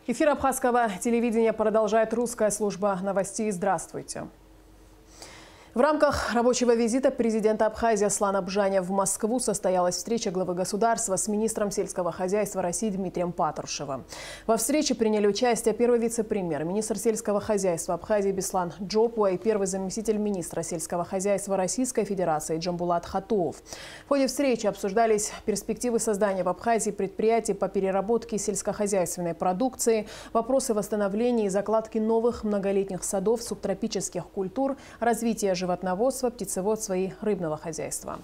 Эфир абхазского телевидения продолжает русская служба новостей. Здравствуйте. В рамках рабочего визита президента Абхазии Аслана Бжаня в Москву состоялась встреча главы государства с министром сельского хозяйства России Дмитрием Патрушевым. Во встрече приняли участие первый вице-премьер, министр сельского хозяйства Абхазии Беслан Джопуа и первый заместитель министра сельского хозяйства Российской Федерации Джамбулат Хатуов. В ходе встречи обсуждались перспективы создания в Абхазии предприятий по переработке сельскохозяйственной продукции, вопросы восстановления и закладки новых многолетних садов субтропических культур, развития животноводства, птицеводства и рыбного хозяйства.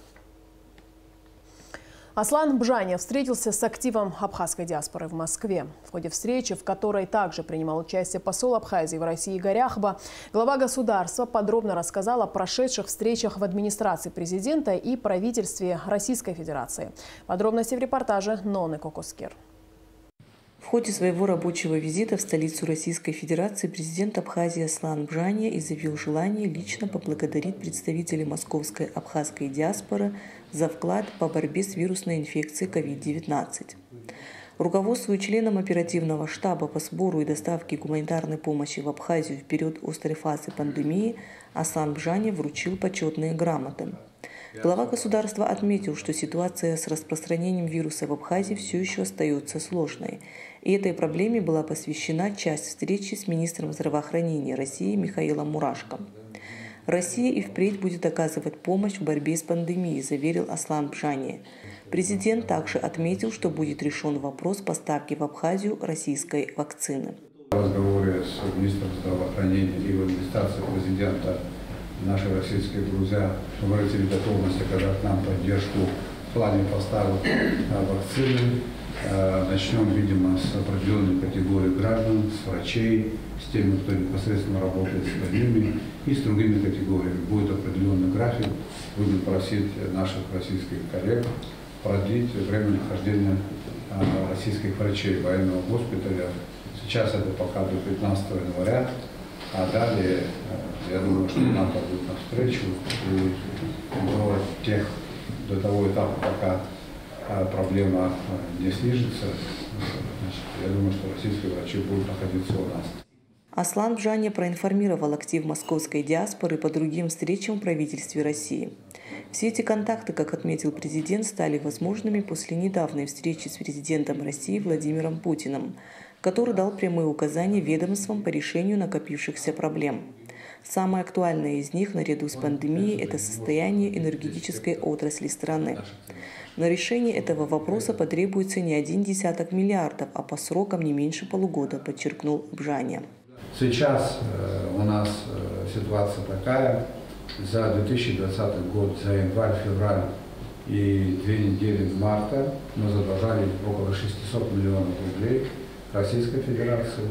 Аслан Бжаня встретился с активом абхазской диаспоры в Москве. В ходе встречи, в которой также принимал участие посол Абхазии в России Игорь Ахба, глава государства подробно рассказал о прошедших встречах в администрации президента и правительстве Российской Федерации. Подробности в репортаже Ноны Кокускер. В ходе своего рабочего визита в столицу Российской Федерации президент Абхазии Аслан Бжаня изъявил желание лично поблагодарить представителей московской абхазской диаспоры за вклад по борьбе с вирусной инфекцией COVID-19. Руководству и членам оперативного штаба по сбору и доставке гуманитарной помощи в Абхазию в период острой фазы пандемии Аслан Бжаня вручил почетные грамоты. Глава государства отметил, что ситуация с распространением вируса в Абхазии все еще остается сложной. И этой проблеме была посвящена часть встречи с министром здравоохранения России Михаилом Мурашко. Россия и впредь будет оказывать помощь в борьбе с пандемией, заверил Аслан Бжаня. Президент также отметил, что будет решен вопрос поставки в Абхазию российской вакцины. В разговоре с министром здравоохранения и в администрации президента наши российские друзья выразили готовность оказать нам поддержку в плане поставок вакцины. Начнем, видимо, с определенной категории граждан, с врачей, с теми, кто непосредственно работает с больными, и с другими категориями. Будет определенный график. Будем просить наших российских коллег продлить время нахождения российских врачей военного госпиталя. Сейчас это пока до 15 января, а далее, я думаю, что нам пойдут навстречу и до того этапа, пока проблема не снижится, я думаю, что российские врачи будут находиться у нас. Аслан Бжаня проинформировал актив московской диаспоры по другим встречам в правительстве России. Все эти контакты, как отметил президент, стали возможными после недавней встречи с президентом России Владимиром Путиным, который дал прямые указания ведомствам по решению накопившихся проблем. Самое актуальное из них, наряду с пандемией, это состояние энергетической отрасли страны. На решение этого вопроса потребуется не 1,1 миллиарда, а по срокам не меньше полугода, подчеркнул Бжаня. Сейчас у нас ситуация такая. За 2020 год, за январь-февраль и 2 недели марта мы задолжали около 600 миллионов рублей Российской Федерации.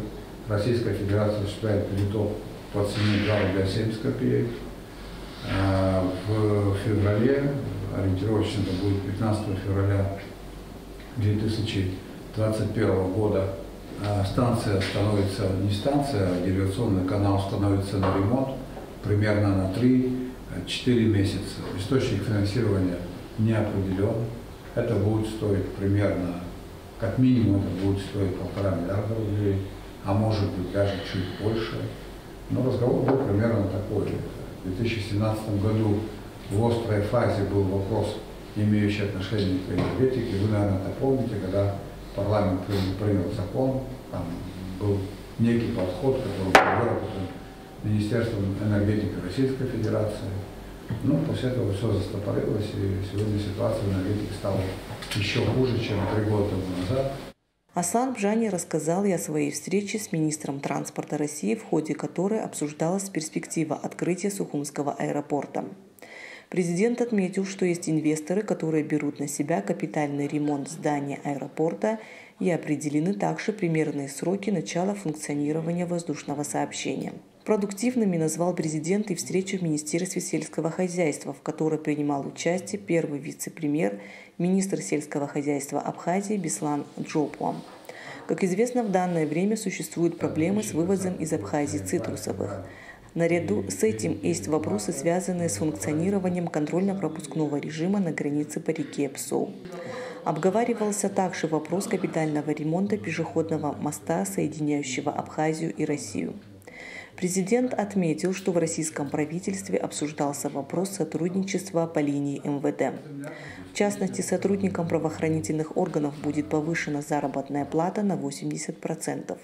Российская Федерация осуществляет переток по цене 2 рубля 70 копеек. В феврале, ориентировочно это будет 15 февраля 2021 года, станция становится, не станция, а деривационный канал становится на ремонт примерно на 3-4 месяца. Источник финансирования не определен. Это будет стоить примерно, как минимум, это будет стоить 1,5 миллиарда рублей, а может быть даже чуть больше. Но разговор был примерно такой. В 2017 году в острой фазе был вопрос, имеющий отношение к энергетике. Вы, наверное, это помните, когда парламент принял закон, там был некий подход, который был выработан Министерством энергетики Российской Федерации. Но после этого все застопорилось, и сегодня ситуация в энергетике стала еще хуже, чем 3 года тому назад. Аслан Бжаня рассказал и о своей встрече с министром транспорта России, в ходе которой обсуждалась перспектива открытия Сухумского аэропорта. Президент отметил, что есть инвесторы, которые берут на себя капитальный ремонт здания аэропорта, и определены также примерные сроки начала функционирования воздушного сообщения. Продуктивными назвал президент и встречу в Министерстве сельского хозяйства, в которой принимал участие первый вице-премьер, министр сельского хозяйства Абхазии Беслан Джопуа. Как известно, в данное время существуют проблемы с вывозом из Абхазии цитрусовых. Наряду с этим есть вопросы, связанные с функционированием контрольно-пропускного режима на границе по реке Псоу. Обговаривался также вопрос капитального ремонта пешеходного моста, соединяющего Абхазию и Россию. Президент отметил, что в российском правительстве обсуждался вопрос сотрудничества по линии МВД. В частности, сотрудникам правоохранительных органов будет повышена заработная плата на 80%.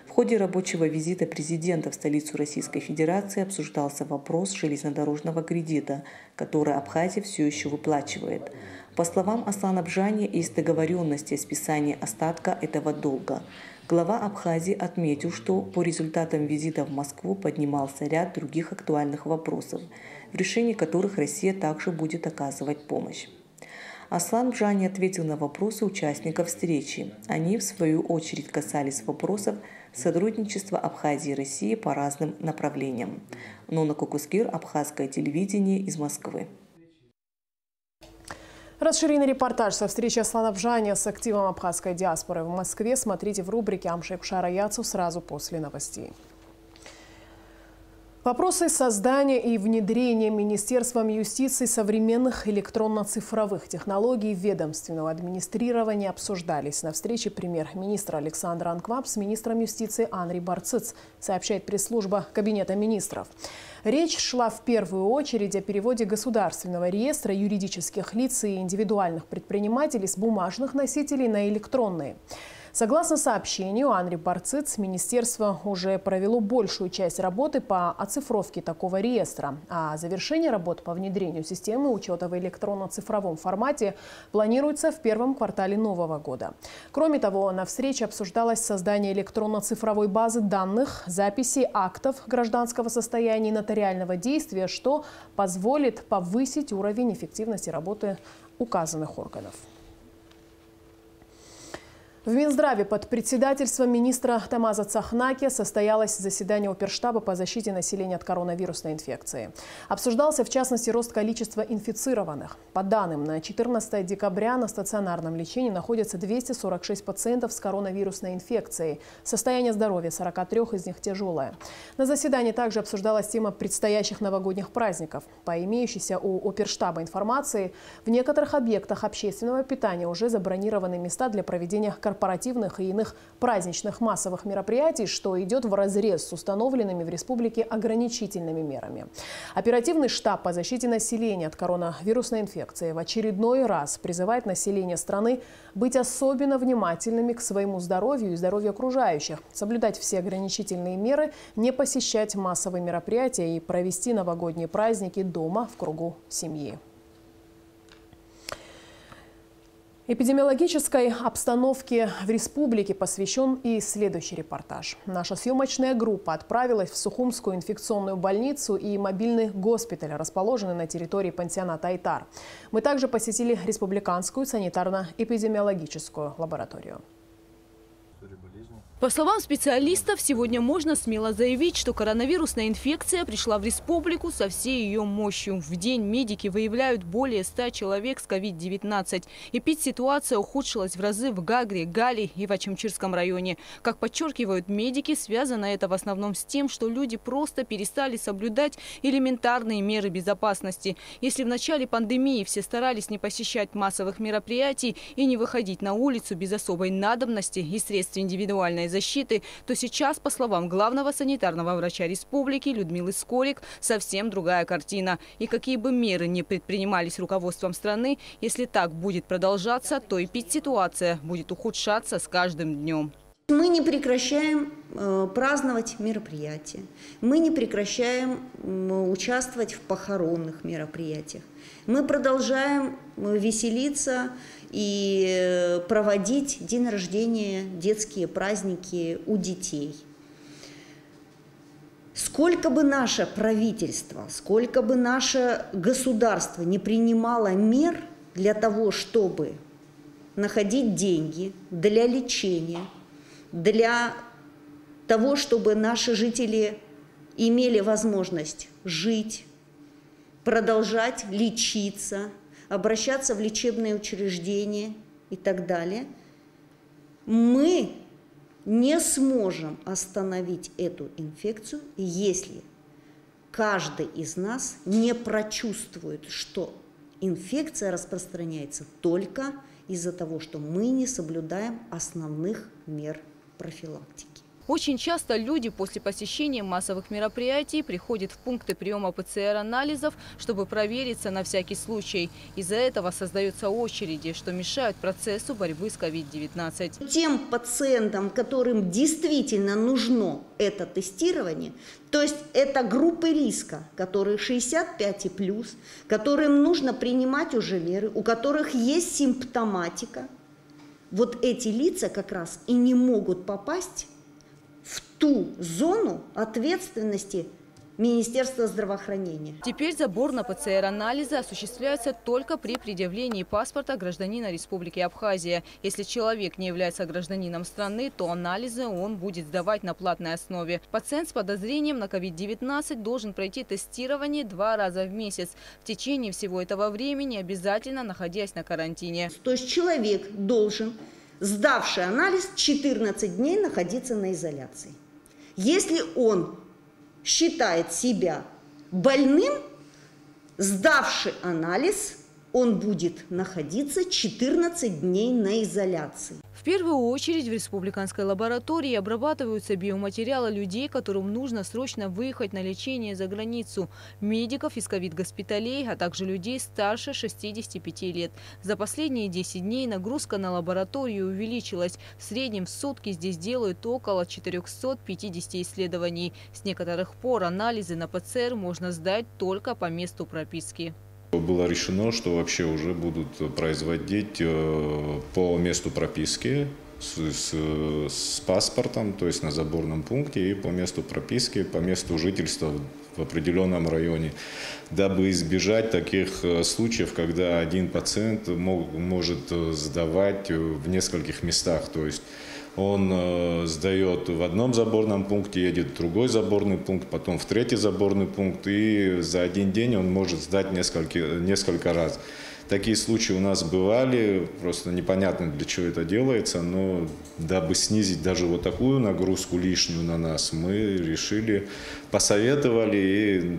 В ходе рабочего визита президента в столицу Российской Федерации обсуждался вопрос железнодорожного кредита, который Абхазия все еще выплачивает. По словам Аслана Бжания, есть договоренности о списании остатка этого долга. Глава Абхазии отметил, что по результатам визита в Москву поднимался ряд других актуальных вопросов, в решении которых Россия также будет оказывать помощь. Аслан Бжания ответил на вопросы участников встречи. Они, в свою очередь, касались вопросов сотрудничества Абхазии и России по разным направлениям. Нона Кукускир, Абхазское телевидение из Москвы. Расширенный репортаж со встречи Аслана Бжания с активом абхазской диаспоры в Москве смотрите в рубрике «Амшекшара Яцу» сразу после новостей. Вопросы создания и внедрения Министерством юстиции современных электронно-цифровых технологий ведомственного администрирования обсуждались на встрече премьер-министра Александра Анкваб с министром юстиции Анри Барцыц, сообщает пресс-служба Кабинета министров. Речь шла в первую очередь о переводе государственного реестра юридических лиц и индивидуальных предпринимателей с бумажных носителей на электронные. Согласно сообщению Анри Барцыц, министерство уже провело большую часть работы по оцифровке такого реестра, а завершение работ по внедрению системы учета в электронно-цифровом формате планируется в первом квартале нового года. Кроме того, на встрече обсуждалось создание электронно-цифровой базы данных, записи актов гражданского состояния и нотариального действия, что позволит повысить уровень эффективности работы указанных органов. В Минздраве под председательством министра Тамаза Цахнаки состоялось заседание оперштаба по защите населения от коронавирусной инфекции. Обсуждался, в частности, рост количества инфицированных. По данным, на 14 декабря на стационарном лечении находятся 246 пациентов с коронавирусной инфекцией. Состояние здоровья 43 из них тяжелое. На заседании также обсуждалась тема предстоящих новогодних праздников. По имеющейся у оперштаба информации, в некоторых объектах общественного питания уже забронированы места для проведения корпоративных и иных праздничных массовых мероприятий, что идет вразрез с установленными в республике ограничительными мерами. Оперативный штаб по защите населения от коронавирусной инфекции в очередной раз призывает население страны быть особенно внимательными к своему здоровью и здоровью окружающих, соблюдать все ограничительные меры, не посещать массовые мероприятия и провести новогодние праздники дома в кругу семьи. Эпидемиологической обстановке в республике посвящен и следующий репортаж. Наша съемочная группа отправилась в Сухумскую инфекционную больницу и мобильный госпиталь, расположенный на территории пансионата «Айтар». Мы также посетили республиканскую санитарно-эпидемиологическую лабораторию. По словам специалистов, сегодня можно смело заявить, что коронавирусная инфекция пришла в республику со всей ее мощью. В день медики выявляют более 100 человек с COVID-19. Эпидситуация ухудшилась в разы в Гагре, Гали и в Ачамчирском районе. Как подчеркивают медики, связано это в основном с тем, что люди просто перестали соблюдать элементарные меры безопасности. Если в начале пандемии все старались не посещать массовых мероприятий и не выходить на улицу без особой надобности и средств индивидуальной защиты, то сейчас, по словам главного санитарного врача республики Людмилы Скорик, совсем другая картина. И какие бы меры ни предпринимались руководством страны, если так будет продолжаться, то эпидситуация будет ухудшаться с каждым днем. Мы не прекращаем праздновать мероприятия, мы не прекращаем участвовать в похоронных мероприятиях. Мы продолжаем веселиться и проводить день рождения, детские праздники у детей. Сколько бы наше правительство, сколько бы наше государство не принимало мер для того, чтобы находить деньги для лечения, для того, чтобы наши жители имели возможность жить, продолжать лечиться, обращаться в лечебные учреждения и так далее, мы не сможем остановить эту инфекцию, если каждый из нас не прочувствует, что инфекция распространяется только из-за того, что мы не соблюдаем основных мер профилактики. Очень часто люди после посещения массовых мероприятий приходят в пункты приема ПЦР-анализов, чтобы провериться на всякий случай. Из-за этого создаются очереди, что мешает процессу борьбы с COVID-19. Тем пациентам, которым действительно нужно это тестирование, то есть это группы риска, которые 65 и плюс, которым нужно принимать уже меры, у которых есть симптоматика, вот эти лица как раз и не могут попасть в ту зону ответственности Министерства здравоохранения. Теперь забор на ПЦР-анализы осуществляется только при предъявлении паспорта гражданина Республики Абхазия. Если человек не является гражданином страны, то анализы он будет сдавать на платной основе. Пациент с подозрением на COVID-19 должен пройти тестирование 2 раза в месяц. В течение всего этого времени обязательно находясь на карантине. То есть человек должен, сдавший анализ, 14 дней находиться на изоляции. Если он считает себя больным, сдавший анализ, он будет находиться 14 дней на изоляции. В первую очередь в республиканской лаборатории обрабатываются биоматериалы людей, которым нужно срочно выехать на лечение за границу, медиков из ковид-госпиталей, а также людей старше 65 лет. За последние 10 дней нагрузка на лабораторию увеличилась. В среднем в сутки здесь делают около 450 исследований. С некоторых пор анализы на ПЦР можно сдать только по месту прописки. Было решено, что вообще уже будут производить по месту прописки с паспортом, то есть на заборном пункте, и по месту прописки, по месту жительства в определенном районе, дабы избежать таких случаев, когда один пациент может сдавать в нескольких местах. То есть он сдает в одном заборном пункте, едет в другой заборный пункт, потом в третий заборный пункт, и за один день он может сдать несколько раз. Такие случаи у нас бывали, просто непонятно, для чего это делается, но дабы снизить даже вот такую нагрузку лишнюю на нас, мы решили, посоветовали, и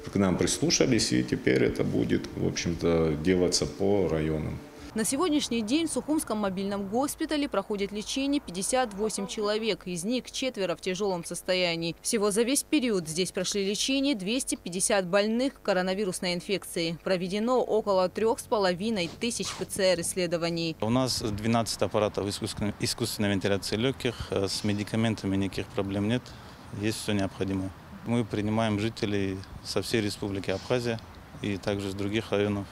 к нам прислушались, и теперь это будет, в общем-то, делаться по районам. На сегодняшний день в Сухумском мобильном госпитале проходит лечение 58 человек, из них 4 в тяжелом состоянии. Всего за весь период здесь прошли лечение 250 больных коронавирусной инфекцией. Проведено около 3500 ПЦР-исследований. У нас 12 аппаратов искусственной вентиляции легких, с медикаментами никаких проблем нет, есть все необходимое. Мы принимаем жителей со всей Республики Абхазия и также с других районов.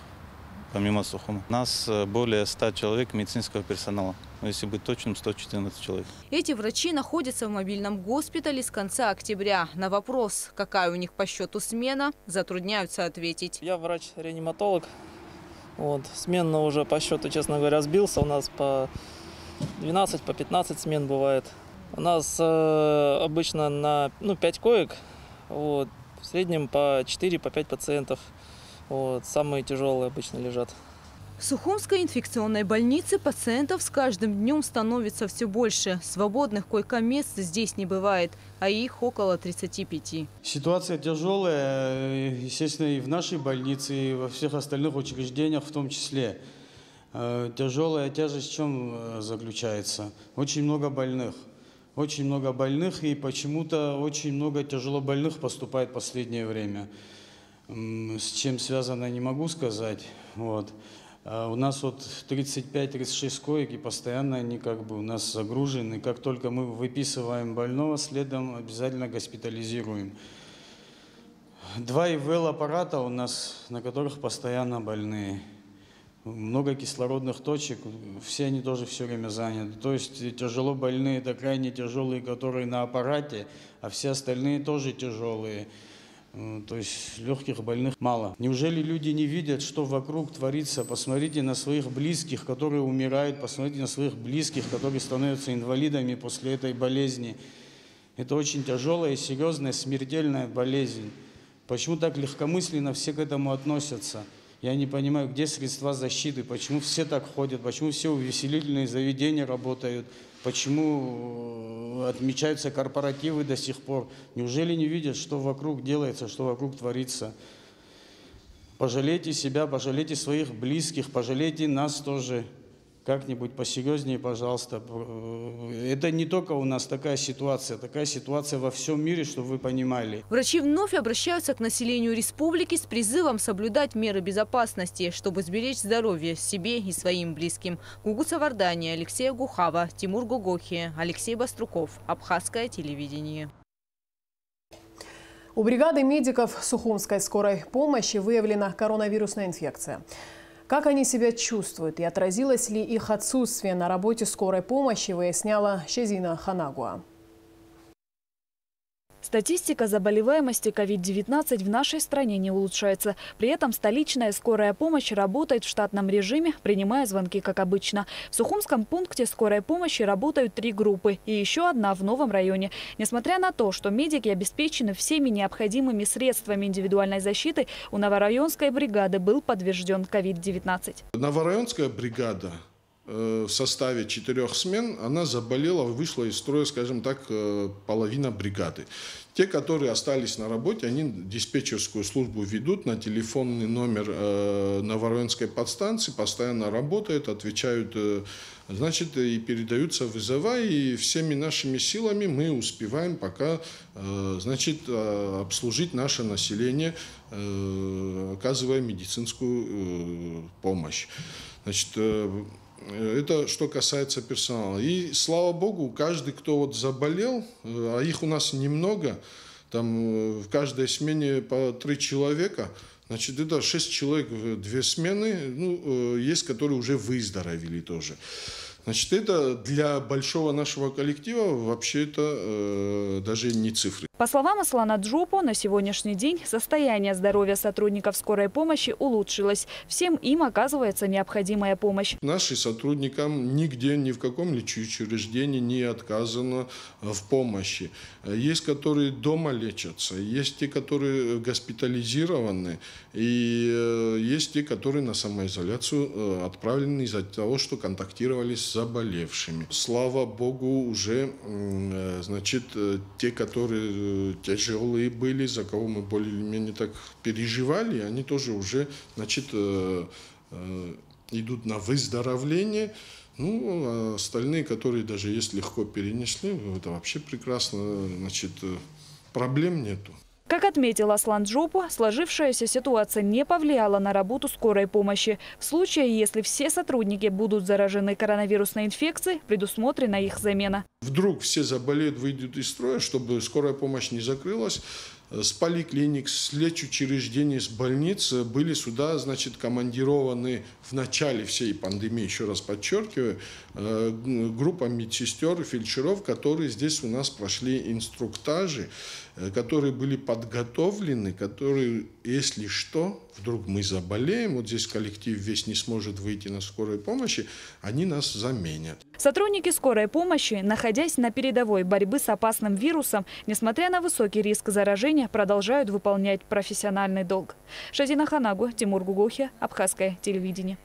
Помимо Сухума. У нас более 100 человек медицинского персонала. Если быть точным, 114 человек. Эти врачи находятся в мобильном госпитале с конца октября. На вопрос, какая у них по счету смена, затрудняются ответить. Я врач-реаниматолог. Сменно уже по счету, честно говоря, сбился. У нас по 12, по 15 смен бывает. У нас обычно на 5 коек. В среднем по 4, по 5 пациентов. Самые тяжелые обычно лежат. В Сухумской инфекционной больнице пациентов с каждым днем становится все больше. Свободных койко-мест здесь не бывает, а их около 35. Ситуация тяжелая, естественно, и в нашей больнице, и во всех остальных учреждениях в том числе. Тяжелая тяжесть в чем заключается? Очень много больных. Очень много больных, и почему-то очень много тяжелобольных поступает в последнее время. С чем связано, не могу сказать. У нас 35-36 коек, и постоянно они у нас загружены. Как только мы выписываем больного, следом обязательно госпитализируем. 2 ИВЛ-аппарата у нас, на которых постоянно больные. Много кислородных точек, все они тоже все время заняты. То есть тяжело больные, это крайне тяжелые, которые на аппарате, а все остальные тоже тяжелые. То есть легких больных мало. Неужели люди не видят, что вокруг творится? Посмотрите на своих близких, которые умирают, посмотрите на своих близких, которые становятся инвалидами после этой болезни. Это очень тяжелая, серьезная, смертельная болезнь. Почему так легкомысленно все к этому относятся? Я не понимаю, где средства защиты, почему все так ходят, почему все увеселительные заведения работают, почему отмечаются корпоративы до сих пор. Неужели не видят, что вокруг делается, что вокруг творится? Пожалейте себя, пожалейте своих близких, пожалейте нас тоже. Как-нибудь посерьезнее, пожалуйста. Это не только у нас такая ситуация во всем мире, чтобы вы понимали. Врачи вновь обращаются к населению республики с призывом соблюдать меры безопасности, чтобы сберечь здоровье себе и своим близким. Гугуца Вардания, Алексей Гухава, Тимур Гогохи, Алексей Баструков. Абхазское телевидение. У бригады медиков Сухумской скорой помощи выявлена коронавирусная инфекция. Как они себя чувствуют и отразилось ли их отсутствие на работе скорой помощи, выясняла Шезина Ханагуа. Статистика заболеваемости COVID-19 в нашей стране не улучшается. При этом столичная скорая помощь работает в штатном режиме, принимая звонки как обычно. В Сухумском пункте скорой помощи работают 3 группы и еще одна в новом районе. Несмотря на то, что медики обеспечены всеми необходимыми средствами индивидуальной защиты, у Новорайонской бригады был подтвержден COVID-19. Новорайонская бригада в составе 4 смен, она заболела, вышла из строя, скажем так, половина бригады. Те, которые остались на работе, они диспетчерскую службу ведут на телефонный номер Новорайонской подстанции, постоянно работают, отвечают, значит, и передаются вызова, и всеми нашими силами мы успеваем пока, значит, обслужить наше население, оказывая медицинскую помощь. Значит, это что касается персонала. И слава богу, каждый, кто вот заболел, а их у нас немного, там в каждой смене по 3 человека, значит, это 6 человек в 2 смены, ну, есть, которые уже выздоровели тоже. Значит, это для большого нашего коллектива вообще это даже не цифры. По словам Аслана Джопо, на сегодняшний день состояние здоровья сотрудников скорой помощи улучшилось. Всем им оказывается необходимая помощь. Нашим сотрудникам нигде, ни в каком учреждении не отказано в помощи. Есть, которые дома лечатся, есть те, которые госпитализированы, и есть те, которые на самоизоляцию отправлены из-за того, что контактировали с заболевшими. Слава богу, уже, значит, те, которые тяжелые были, за кого мы более-менее так переживали, они тоже уже, значит, идут на выздоровление. Ну, а остальные, которые даже если легко перенесли, это вообще прекрасно, значит, проблем нету. Как отметил Аслан Джопо, сложившаяся ситуация не повлияла на работу скорой помощи. В случае, если все сотрудники будут заражены коронавирусной инфекцией, предусмотрена их замена. Вдруг все заболеют, выйдут из строя, чтобы скорая помощь не закрылась. С поликлиник, с лечучреждений, с больниц были сюда, значит, командированы в начале всей пандемии, еще раз подчеркиваю, группа медсестер, фельдшеров, которые здесь у нас прошли инструктажи, которые были подготовлены, которые, если что, вдруг мы заболеем, вот здесь коллектив весь не сможет выйти на скорой помощи, они нас заменят. Сотрудники скорой помощи, находясь на передовой борьбы с опасным вирусом, несмотря на высокий риск заражения, продолжают выполнять профессиональный долг. Шазина Ханагу, Тимур Гугохи, Абхазское телевидение.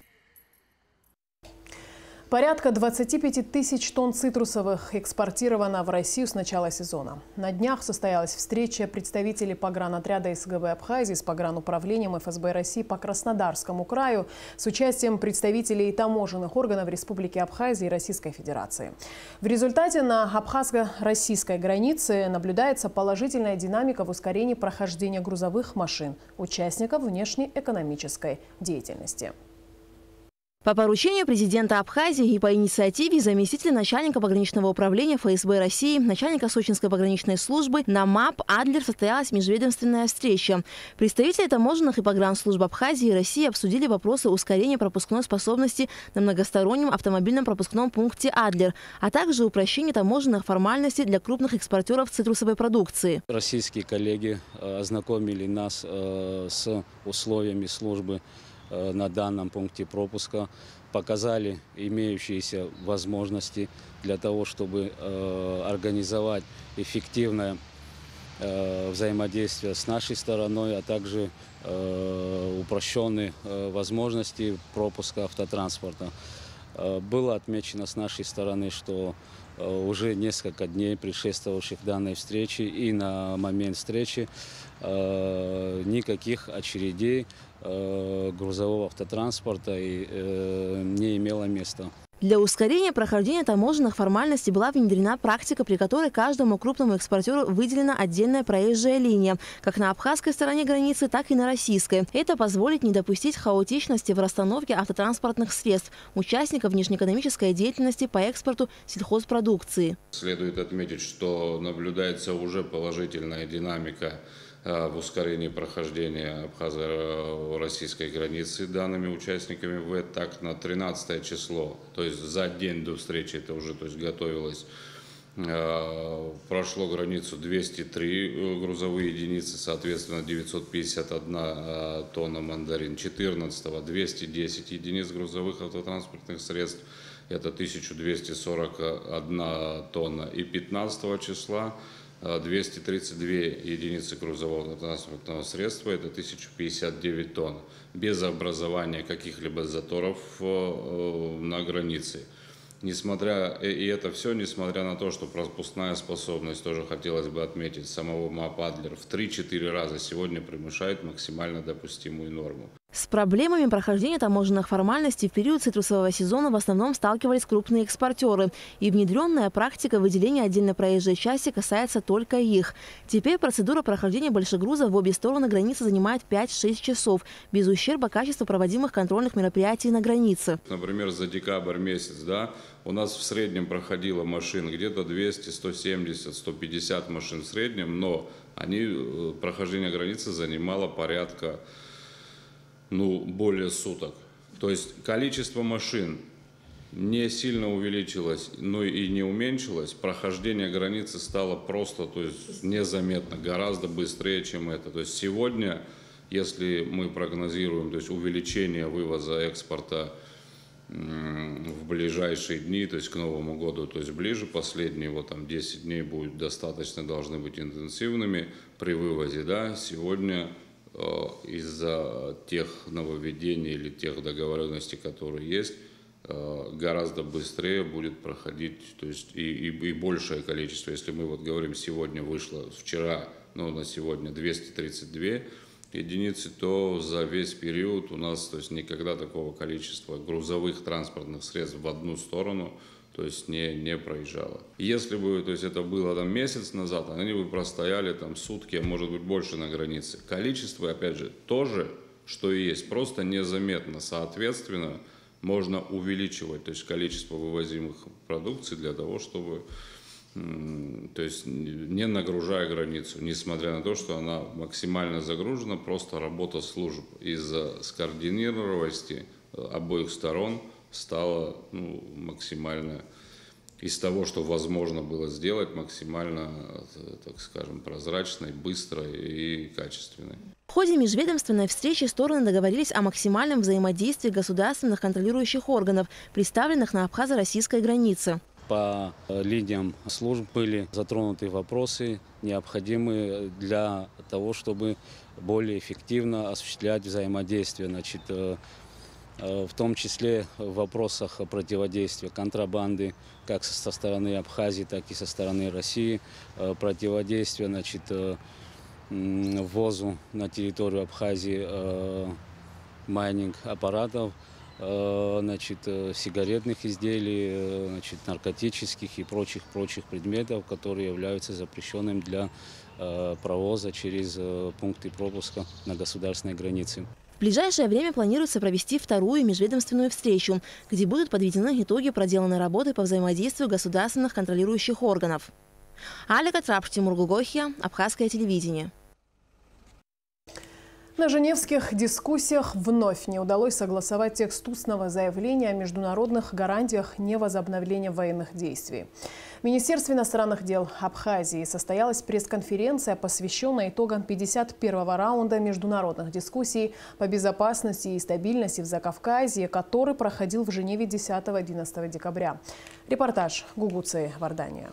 Порядка 25 тысяч тонн цитрусовых экспортировано в Россию с начала сезона. На днях состоялась встреча представителей погранотряда СГБ Абхазии с погрануправлением ФСБ России по Краснодарскому краю с участием представителей таможенных органов Республики Абхазия и Российской Федерации. В результате на абхазско-российской границе наблюдается положительная динамика в ускорении прохождения грузовых машин участников внешнеэкономической деятельности. По поручению президента Абхазии и по инициативе заместителя начальника пограничного управления ФСБ России, начальника Сочинской пограничной службы на МАП Адлер состоялась межведомственная встреча. Представители таможенных и погранслужб Абхазии и России обсудили вопросы ускорения пропускной способности на многостороннем автомобильном пропускном пункте Адлер, а также упрощение таможенных формальностей для крупных экспортеров цитрусовой продукции. Российские коллеги ознакомили нас с условиями службы на данном пункте пропуска, показали имеющиеся возможности для того, чтобы организовать эффективное взаимодействие с нашей стороной, а также упрощенные возможности пропуска автотранспорта. Было отмечено с нашей стороны, что уже несколько дней, предшествовавших данной встрече, и на момент встречи никаких очередей грузового автотранспорта не имело места. Для ускорения прохождения таможенных формальностей была внедрена практика, при которой каждому крупному экспортеру выделена отдельная проезжая линия, как на абхазской стороне границы, так и на российской. Это позволит не допустить хаотичности в расстановке автотранспортных средств участников внешнеэкономической деятельности по экспорту сельхозпродукции. Следует отметить, что наблюдается уже положительная динамика в ускорении прохождения абхазо-российской границы данными участниками ВЭД. Так, на 13 число, то есть за день до встречи это уже готовилось, прошло границу 203 грузовые единицы, соответственно 951 тонна мандарин. 14-го 210 единиц грузовых автотранспортных средств, это 1241 тонна. И 15 числа 232 единицы грузового транспортного средства, это 1059 тонн, без образования каких-либо заторов на границе. И это все, несмотря на то, что пропускная способность, тоже хотелось бы отметить, самого МАП «Адлер» в 3-4 раза сегодня превышает максимально допустимую норму. С проблемами прохождения таможенных формальностей в период цитрусового сезона в основном сталкивались крупные экспортеры. И внедренная практика выделения отдельной проезжей части касается только их. Теперь процедура прохождения большегруза в обе стороны границы занимает 5-6 часов, без ущерба качеству проводимых контрольных мероприятий на границе. Например, за декабрь месяц, у нас в среднем проходило машин где-то 200, 170, 150 машин в среднем, но прохождение границы занимало порядка более суток. То есть количество машин не сильно увеличилось, но и не уменьшилось. Прохождение границы стало просто, незаметно, гораздо быстрее, чем это. То есть сегодня, если мы прогнозируем, увеличение вывоза экспорта в ближайшие дни, к Новому году, ближе, последние 10 дней будут достаточно, должны быть интенсивными при вывозе, сегодня из-за тех нововведений или тех договоренностей, которые есть, гораздо быстрее будет проходить, и большее количество. Если мы говорим, сегодня вышло, вчера, на сегодня 232 единицы, то за весь период у нас, никогда такого количества грузовых транспортных средств в одну сторону, не проезжало. Если бы это было месяц назад, они бы простояли сутки, а может быть больше на границе. Количество, опять же, тоже, что и есть, просто незаметно. Соответственно, можно увеличивать количество вывозимых продукций для того, чтобы не нагружая границу, несмотря на то, что она максимально загружена, просто работа служб из-за скоординированности обоих сторон стало максимально, из того, что возможно было сделать, максимально, так скажем, прозрачной, быстрой и качественной. В ходе межведомственной встречи стороны договорились о максимальном взаимодействии государственных контролирующих органов, представленных на абхазо-российской границе. По линиям служб были затронуты вопросы, необходимые для того, чтобы более эффективно осуществлять взаимодействие. В том числе в вопросах противодействия контрабанды, как со стороны Абхазии, так и со стороны России, противодействия ввозу на территорию Абхазии майнинг аппаратов, сигаретных изделий, наркотических и прочих предметов, которые являются запрещенными для провоза через пункты пропуска на государственной границе. В ближайшее время планируется провести вторую межведомственную встречу, где будут подведены итоги проделанной работы по взаимодействию государственных контролирующих органов. Алика Трапш, Тимур Гугохия, Абхазское телевидение. На женевских дискуссиях вновь не удалось согласовать текст устного заявления о международных гарантиях невозобновления военных действий. В Министерстве иностранных дел Абхазии состоялась пресс-конференция, посвященная итогам 51-го раунда международных дискуссий по безопасности и стабильности в Закавказье, который проходил в Женеве 10-11 декабря. Репортаж Гугуцы Вардания.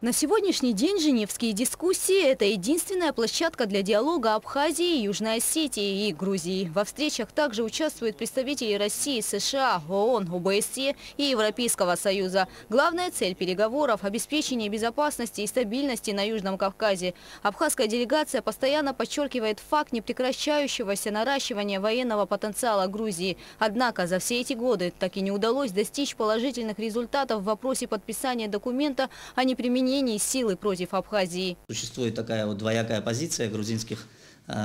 На сегодняшний день женевские дискуссии – это единственная площадка для диалога Абхазии, Южной Осетии и Грузии. Во встречах также участвуют представители России, США, ООН, ОБСЕ и Европейского Союза. Главная цель переговоров – обеспечение безопасности и стабильности на Южном Кавказе. Абхазская делегация постоянно подчеркивает факт непрекращающегося наращивания военного потенциала Грузии. Однако за все эти годы так и не удалось достичь положительных результатов в вопросе подписания документа о неприменении силы против Абхазии. Существует такая вот двоякая позиция грузинских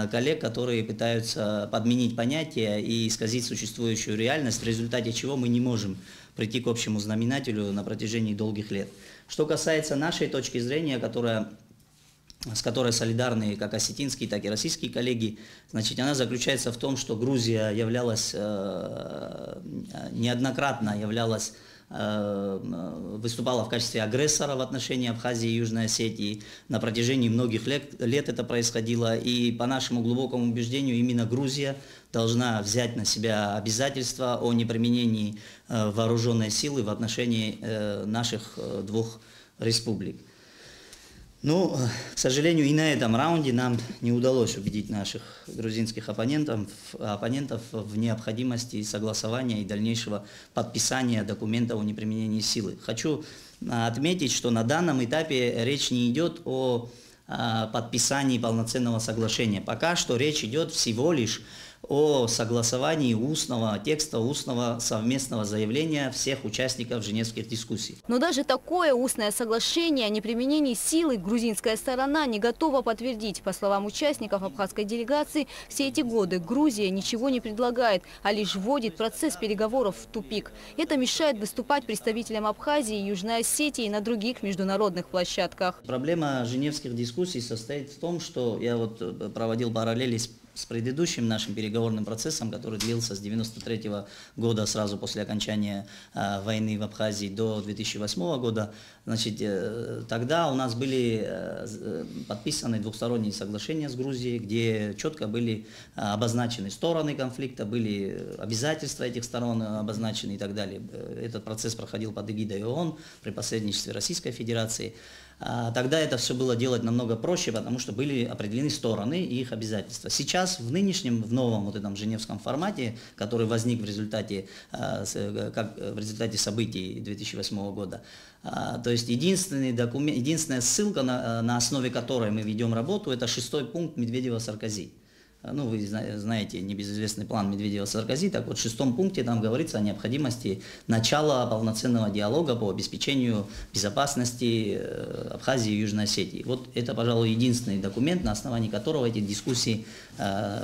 коллег, которые пытаются подменить понятия и исказить существующую реальность, в результате чего мы не можем прийти к общему знаменателю на протяжении долгих лет. Что касается нашей точки зрения, с которой солидарны как осетинские, так и российские коллеги, значит, она заключается в том, что Грузия неоднократно выступала в качестве агрессора в отношении Абхазии и Южной Осетии. На протяжении многих лет это происходило. И по нашему глубокому убеждению именно Грузия должна взять на себя обязательства о неприменении вооруженной силы в отношении наших двух республик. Ну, к сожалению, и на этом раунде нам не удалось убедить наших грузинских оппонентов в необходимости согласования и дальнейшего подписания документа о неприменении силы. Хочу отметить, что на данном этапе речь не идет о подписании полноценного соглашения. Пока что речь идет всего лишь о согласовании устного совместного заявления всех участников женевских дискуссий. Но даже такое устное соглашение о неприменении силы грузинская сторона не готова подтвердить. По словам участников абхазской делегации, все эти годы Грузия ничего не предлагает, а лишь вводит процесс переговоров в тупик. Это мешает выступать представителям Абхазии и Южной Осетии на других международных площадках. Проблема женевских дискуссий состоит в том, что я вот проводил параллели с предыдущим нашим переговорным процессом, который длился с 1993 года, сразу после окончания войны в Абхазии, до 2008 года. Значит, тогда у нас были подписаны двухсторонние соглашения с Грузией, где четко были обозначены стороны конфликта, были обязательства этих сторон обозначены и так далее. Этот процесс проходил под эгидой ООН при посредничестве Российской Федерации. Тогда это все было делать намного проще, потому что были определены стороны и их обязательства. Сейчас в новом вот этом женевском формате, который возник в результате событий 2008 года, то есть единственная ссылка, на основе которой мы ведем работу, это 6-й пункт Медведева-Саркози. Ну, вы знаете небезызвестный план Медведева-Саркози. Так вот, в 6-м пункте там говорится о необходимости начала полноценного диалога по обеспечению безопасности Абхазии и Южной Осетии. Вот это, пожалуй, единственный документ, на основании которого эти дискуссии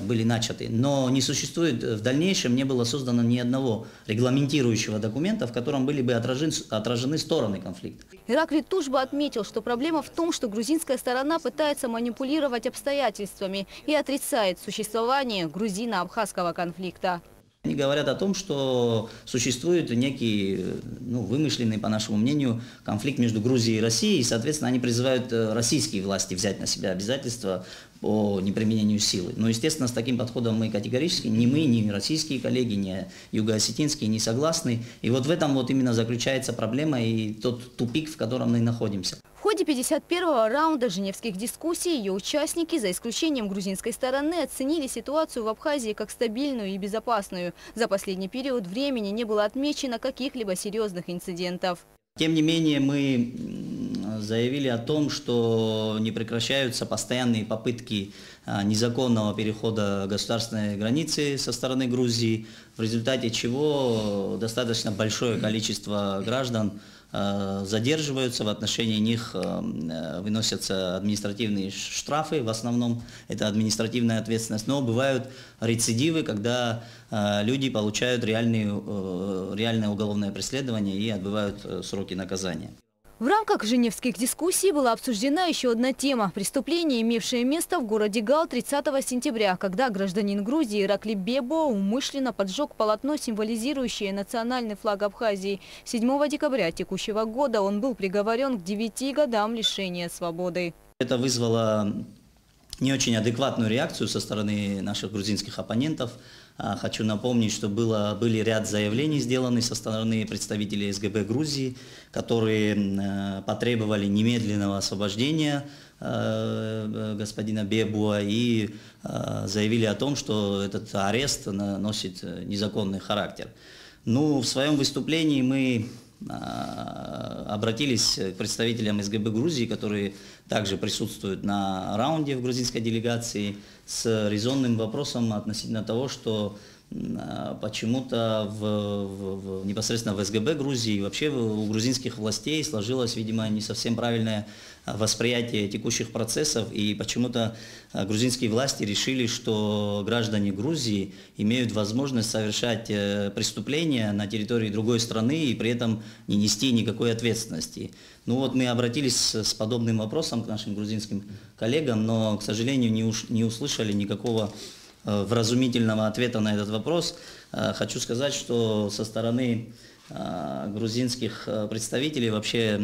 были начаты. Но не существует, в дальнейшем не было создано ни одного регламентирующего документа, в котором были бы отражены стороны конфликта. Ираклий Тужба отметил, что проблема в том, что грузинская сторона пытается манипулировать обстоятельствами и отрицает существование грузино-абхазского конфликта. Они говорят о том, что существует некий, вымышленный, по нашему мнению, конфликт между Грузией и Россией, и, соответственно, они призывают российские власти взять на себя обязательства по неприменению силы. Но, естественно, с таким подходом мы категорически, ни мы, ни российские коллеги, ни юго-осетинские не согласны. И вот в этом вот именно заключается проблема и тот тупик, в котором мы находимся. В ходе 51-го раунда женевских дискуссий ее участники, за исключением грузинской стороны, оценили ситуацию в Абхазии как стабильную и безопасную. За последний период времени не было отмечено каких-либо серьезных инцидентов. Тем не менее, мы заявили о том, что не прекращаются постоянные попытки незаконного перехода государственной границы со стороны Грузии, в результате чего достаточно большое количество граждан задерживаются, в отношении них выносятся административные штрафы, в основном это административная ответственность, но бывают рецидивы, когда люди получают реальное уголовное преследование и отбывают сроки наказания. В рамках женевских дискуссий была обсуждена еще одна тема – преступление, имевшее место в городе Гал 30 сентября, когда гражданин Грузии Ираклий Бебо умышленно поджег полотно, символизирующее национальный флаг Абхазии. 7 декабря текущего года он был приговорен к 9 годам лишения свободы. Это вызвало не очень адекватную реакцию со стороны наших грузинских оппонентов. Хочу напомнить, что были ряд заявлений сделаны со стороны представителей СГБ Грузии, которые потребовали немедленного освобождения господина Бебуа и заявили о том, что этот арест носит незаконный характер. Ну, в своем выступлении мы обратились к представителям СГБ Грузии, которые также присутствуют на раунде в грузинской делегации, с резонным вопросом относительно того, что почему-то непосредственно в СГБ Грузии и вообще у грузинских властей сложилось, видимо, не совсем правильное восприятие текущих процессов, и почему-то грузинские власти решили, что граждане Грузии имеют возможность совершать преступления на территории другой страны и при этом не нести никакой ответственности. Ну вот мы обратились с подобным вопросом к нашим грузинским коллегам, но, к сожалению, не услышали никакого вразумительного ответа на этот вопрос. Хочу сказать, что со стороны грузинских представителей вообще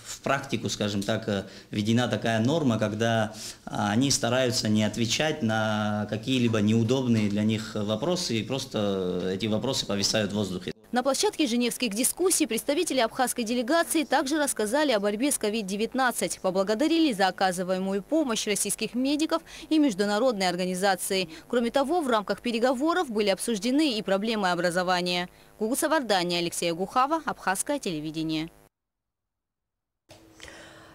в практику, скажем так, введена такая норма, когда они стараются не отвечать на какие-либо неудобные для них вопросы, и просто эти вопросы повисают в воздухе. На площадке женевских дискуссий представители абхазской делегации также рассказали о борьбе с COVID-19, поблагодарили за оказываемую помощь российских медиков и международной организации. Кроме того, в рамках переговоров были обсуждены и проблемы образования. Гугу Савардания, Алексей Гухава, Абхазское телевидение.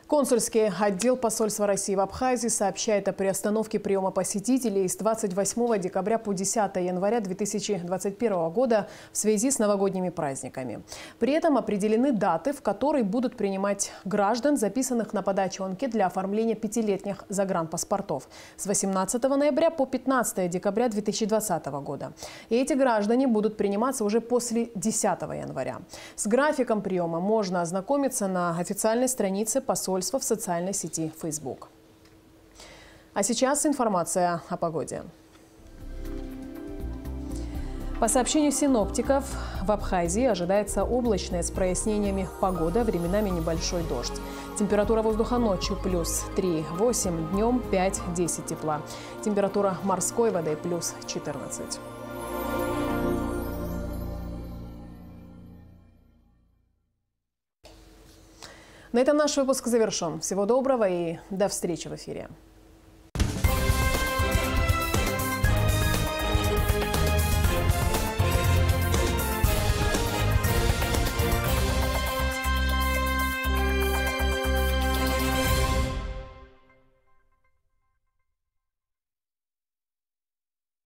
Консульский отдел посольства России в Абхазии сообщает о приостановке приема посетителей с 28 декабря по 10 января 2021 года в связи с новогодними праздниками. При этом определены даты, в которые будут принимать граждан, записанных на подачу анкет для оформления 5-летних загранпаспортов с 18 ноября по 15 декабря 2020 года. И эти граждане будут приниматься уже после 10 января. С графиком приема можно ознакомиться на официальной странице посольства в социальной сети Facebook. А сейчас информация о погоде. По сообщению синоптиков, в Абхазии ожидается облачная с прояснениями погода, временами небольшой дождь. Температура воздуха ночью плюс 3-8, днем 5-10 тепла. Температура морской воды плюс 14. На этом наш выпуск завершен. Всего доброго и до встречи в эфире.